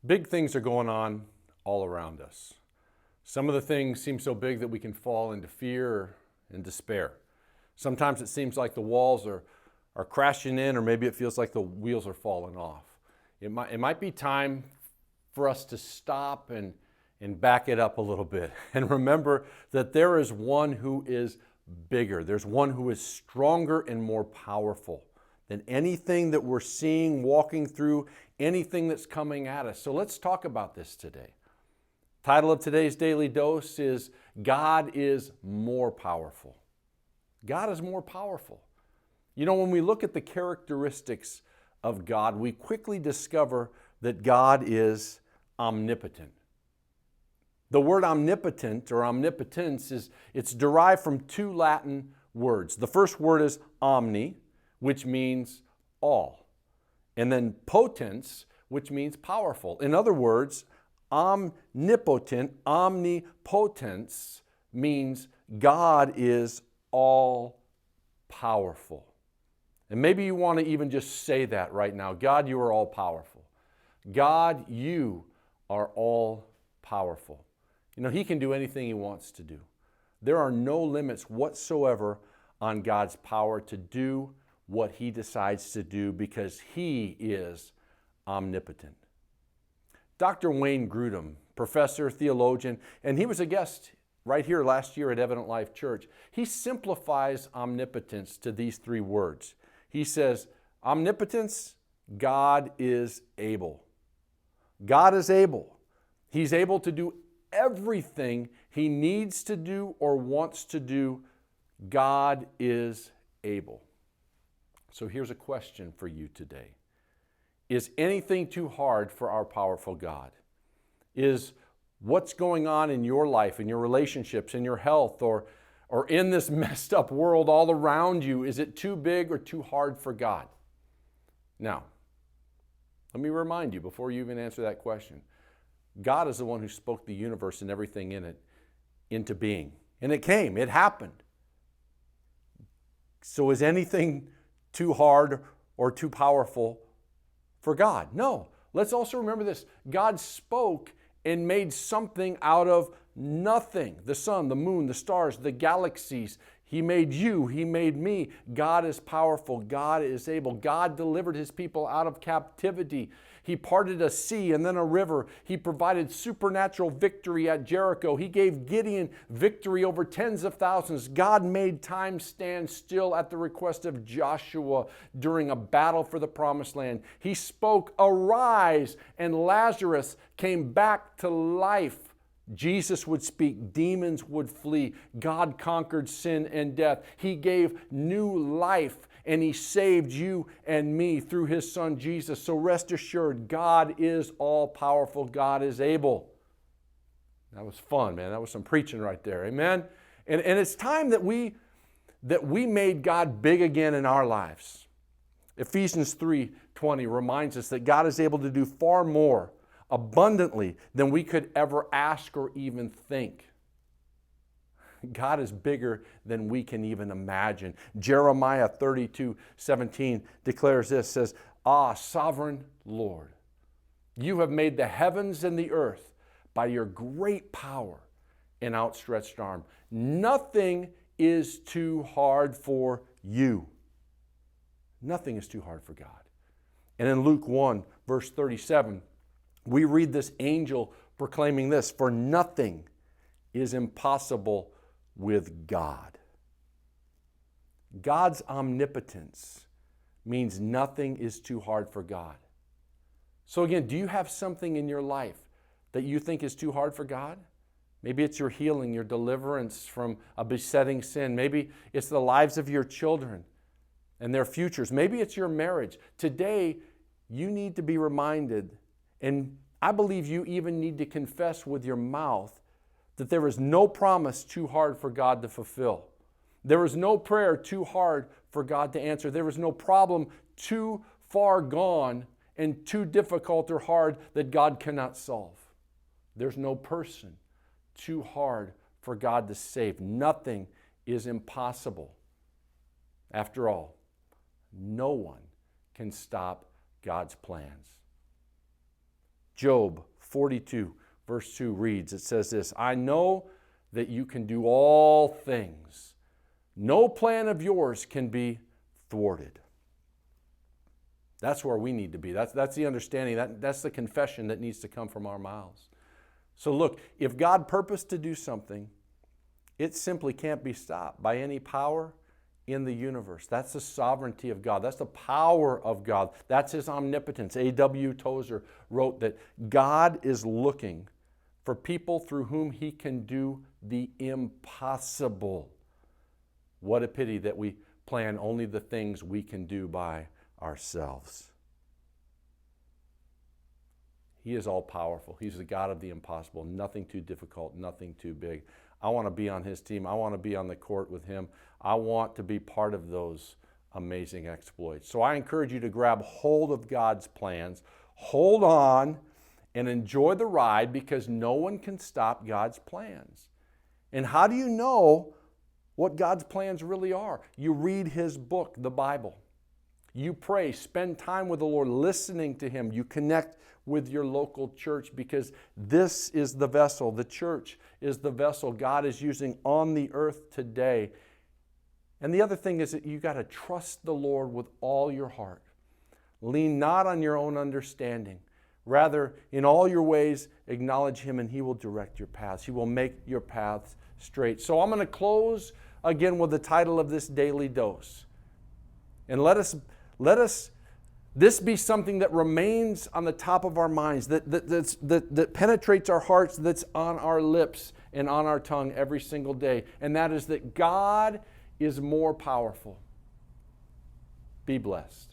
Big things are going on all around us. Some of the things seem so big that we can fall into fear and despair. Sometimes it seems like the walls are crashing in, or maybe it feels like the wheels are falling off. It might be time for us to stop and back it up a little bit and remember that there is one who is bigger. There's one who is stronger and more powerful than anything that we're seeing, walking through, anything that's coming at us. So let's talk about this today. Title of today's Daily Dose is God is More Powerful. God is more powerful. You know, when we look at the characteristics of God, we quickly discover that God is omnipotent. The word omnipotent or omnipotence it's derived from two Latin words. The first word is omni, which means all, and then potens, which means powerful. In other words, omnipotent, omnipotence means God is all powerful. And maybe you want to even just say that right now. God, you are all powerful. God, you are all powerful. You know, He can do anything He wants to do. There are no limits whatsoever on God's power to do what He decides to do because He is omnipotent. Dr. Wayne Grudem, professor, theologian, and he was a guest right here last year at Evident Life Church. He simplifies omnipotence to these three words. He says, omnipotence, God is able. God is able. He's able to do everything He needs to do or wants to do. God is able. So here's a question for you today. Is anything too hard for our powerful God? Is what's going on in your life, in your relationships, in your health, or in this messed up world all around you, is it too big or too hard for God? Now, let me remind you before you even answer that question, God is the one who spoke the universe and everything in it into being. And it came, it happened. So is anything too hard or too powerful for God? No. Let's also remember this. God spoke and made something out of nothing. The sun, the moon, the stars, the galaxies. He made you. He made me. God is powerful. God is able. God delivered His people out of captivity. He parted a sea and then a river. He provided supernatural victory at Jericho. He gave Gideon victory over tens of thousands. God made time stand still at the request of Joshua during a battle for the promised land. He spoke, "Arise," and Lazarus came back to life. Jesus would speak, demons would flee. God conquered sin and death. He gave new life, and He saved you and me through His Son Jesus. So rest assured, God is all powerful. God is able. That was fun, man. That was some preaching right there. Amen? And it's time that we made God big again in our lives. Ephesians 3:20 reminds us that God is able to do far more abundantly than we could ever ask or even think. God is bigger than we can even imagine. Jeremiah 32:17 declares this, says, "Ah, sovereign Lord, you have made the heavens and the earth by your great power and outstretched arm. Nothing is too hard for you." Nothing is too hard for God. And in Luke 1, verse 37, we read this angel proclaiming this, "For nothing is impossible with God." God's omnipotence means nothing is too hard for God. So again, do you have something in your life that you think is too hard for God? Maybe it's your healing, your deliverance from a besetting sin. Maybe it's the lives of your children and their futures. Maybe it's your marriage. Today, you need to be reminded, and I believe you even need to confess with your mouth, that there is no promise too hard for God to fulfill. There is no prayer too hard for God to answer. There is no problem too far gone and too difficult or hard that God cannot solve. There's no person too hard for God to save. Nothing is impossible. After all, no one can stop God's plans. Job 42, verse 2 reads, it says this, I know that you can do all things. No plan of yours can be thwarted. That's where we need to be. That's the understanding. That's the confession that needs to come from our mouths. So look, if God purposed to do something, it simply can't be stopped by any power in the universe. That's the sovereignty of God. That's the power of God. That's His omnipotence. A.W. Tozer wrote that God is looking for people through whom He can do the impossible. What a pity that we plan only the things we can do by ourselves. He is all powerful. He's the God of the impossible. Nothing too difficult, nothing too big. I want to be on His team. I want to be on the court with Him. I want to be part of those amazing exploits. So I encourage you to grab hold of God's plans. Hold on and enjoy the ride, because no one can stop God's plans. And how do you know what God's plans really are? You read His book, the Bible. You pray, spend time with the Lord, listening to Him. You connect with your local church, because this is the vessel. The church is the vessel God is using on the earth today. And the other thing is that you got to trust the Lord with all your heart. Lean not on your own understanding. Rather, in all your ways, acknowledge Him, and He will direct your paths. He will make your paths straight. So I'm going to close again with the title of this daily dose. And let us this be something that remains on the top of our minds, that penetrates our hearts, that's on our lips and on our tongue every single day. And that is that God is more powerful. Be blessed.